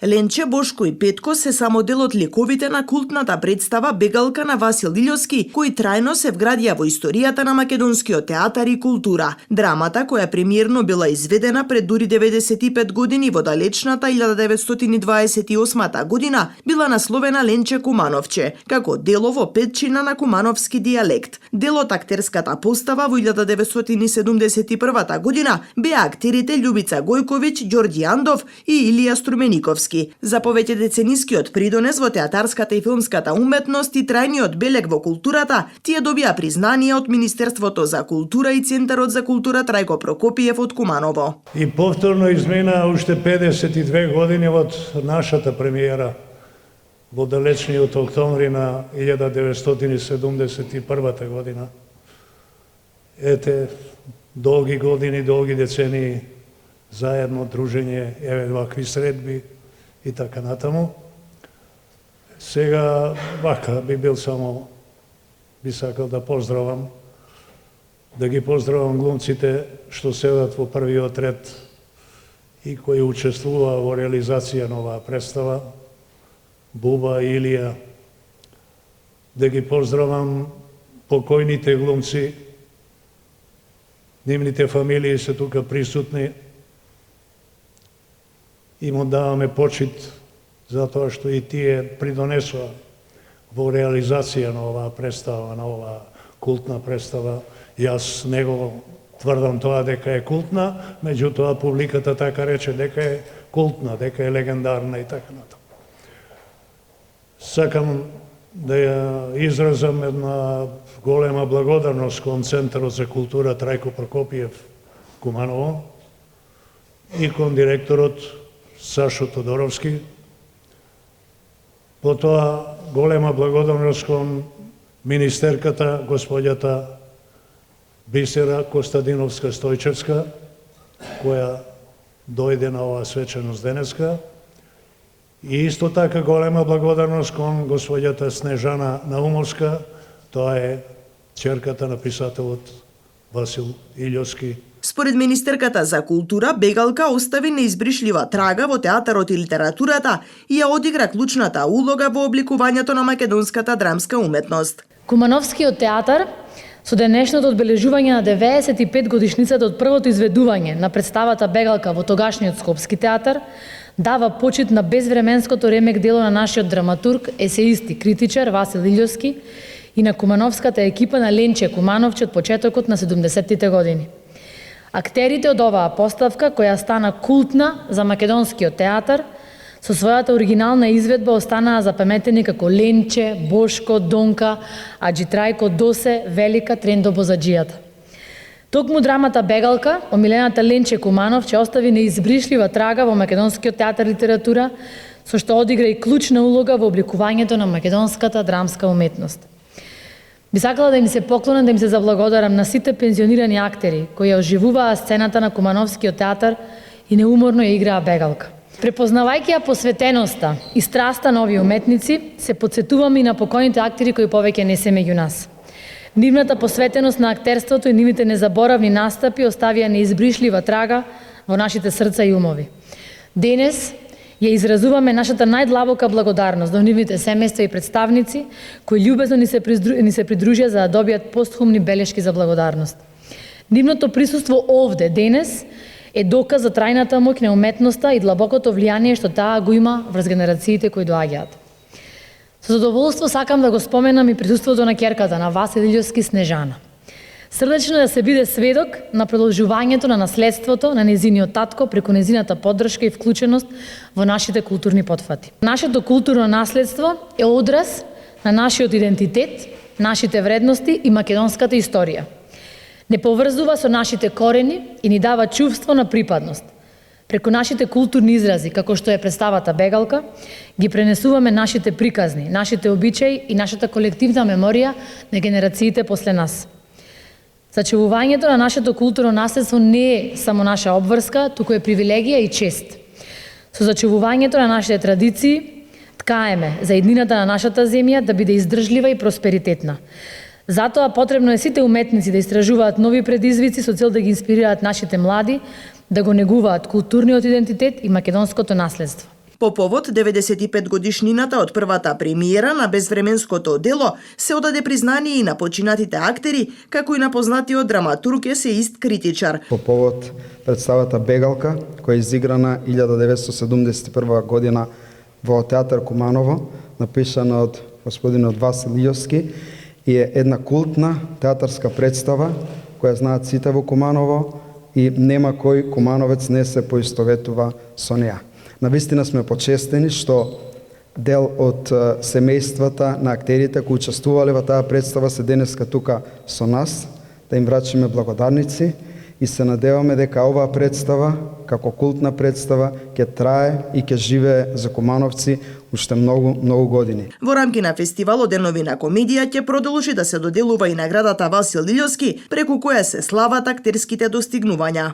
Ленче, Бошко и Петко се само дел од ликовите на култната представа Бегалка на Васил Илјовски, кои трајно се вградија во историјата на македонскиот театар и култура. Драмата, која премиерно била изведена пред дури 95 години во далечната 1928 година, била насловена Ленче Кумановче, како дело во петчина на кумановски дијалект. Дел од актерската постава во 1971 година беа актерите Љубица Гојковиќ, Ѓорѓи Андов и Илија Струмениковски. За повеќе деценискиот придонес во театарската и филмската уметност и трајниот белег во културата, тие добија признание од Министерството за култура и Центарот за култура Трајко Прокопиев од Куманово. И повторно измина уште 52 години од нашата премиера во далечниот октомври на 1971 година. Ете, долги години, долги децении, заедно дружење, еве вакви средби и така натаму. Сега, вака, би сакал да поздравам, да ги поздравам глумците што седат во првиот ред и кои учествуваа во реализација на оваа представа, Буба и Илија, да ги поздравам покојните глумци, нивните фамилии се тука присутни, и му даваме почит затоа што и тие придонесоа во реализација на оваа представа, на оваа култна представа. Јас него тврдам тоа дека е култна, меѓутоа публиката така рече дека е култна, дека е легендарна и така натаму. Сакам да ја изразам една голема благодарност кон Центарот за култура Трајко Прокопиев Куманово и кон директорот Сашо Тодоровски. Потоа голема благодарност кон министерката госпоѓата Бисера Костадиновска Стојчевска, која дојде на оваа свеченост денеска. И исто така голема благодарност кон госпоѓата Снежана Наумовска, тоа е ќерката на писателот Васил Илјовски. Според Министерката за култура, Бегалка остави неизбришлива трага во театарот и литературата и ја одигра клучната улога во обликувањето на македонската драмска уметност. Кумановскиот театар со денешното одбележување на 95 годишницата од првото изведување на представата Бегалка во тогашниот Скопски театар дава почит на безвременското ремек дело на нашиот драматург, есеист и критичар Васил Илјовски и на кумановската екипа на Ленче Кумановче од почетокот на 70-тите години. Актерите од оваа поставка, која стана култна за македонскиот театар, со својата оригинална изведба останаа запаметени како Ленче, Бошко, Донка, Аџи Трајко, Досе, Велика, Трендо Бозаџијата. Токму драмата Бегалка, омилената Ленче Кумановче остави неизбришлива трага во македонскиот театар и литература, со што одигра и клучна улога во обликувањето на македонската драмска уметност. Би сакала да им се поклонам, да им се заблагодарам на сите пензионирани актери кои ја оживуваа сцената на Кумановскиот театар и неуморно ја играа Бегалка. Препознавајќи ја посветеноста и страста на овие уметници, се потсетуваме и на покојните актери кои повеќе не се меѓу нас. Нивната посветеност на актерството и нивните незаборавни настапи оставија неизбришлива трага во нашите срца и умови. Денес ја изразуваме нашата најдлабока благодарност до нивните семејства и представници кои љубезно ни се придружија за да добијат постхумни белешки за благодарност. Нивното присуство овде денес е доказ за трајната моќ на уметноста и длабокото влијание што таа го има врз генерациите кои доаѓаат. Со задоволство сакам да го споменам и присуството на ќерката на Васил Илјовски Снежана. Срдечно да се биде сведок на продолжувањето на наследството на незиниот татко преку незината поддршка и вклученост во нашите културни потфати. Нашето културно наследство е одраз на нашиот идентитет, нашите вредности и македонската историја. Не поврзува со нашите корени и ни дава чувство на припадност. Преку нашите културни изрази, како што е представата Бегалка, ги пренесуваме нашите приказни, нашите обичаи и нашата колективна меморија на генерациите после нас. Зачувувањето на нашето културно наследство не е само наша обврска, туку е привилегија и чест. Со зачувувањето на нашите традиции, ткаеме за еднината на нашата земја да биде издржлива и просперитетна. Затоа потребно е сите уметници да истражуваат нови предизвици со цел да ги инспирираат нашите млади, да го негуваат културниот идентитет и македонското наследство. По повод 95 годишнината од првата премиера на безвременското дело се одаде признание и на починатите актери, како и на познатиот драматург есеист критичар. По повод представата Бегалка, која е изиграна 1971 година во театар Куманово, напишана од господинот Васил Илјовски, и е една култна театарска представа која знаат сите во Куманово и нема кој кумановец не се поистоветува со неа. Навистина сме почестени што дел од семејствата на актерите кои учествувале во таа представа се денеска тука со нас, да им врачиме благодарници и се надеваме дека оваа представа, како култна представа, ќе трае и ќе живее за кумановци уште многу години. Во рамки на фестивалот Денови на комедија ќе продолжи да се доделува и наградата Васил Илјовски, преку која се слават актерските достигнувања.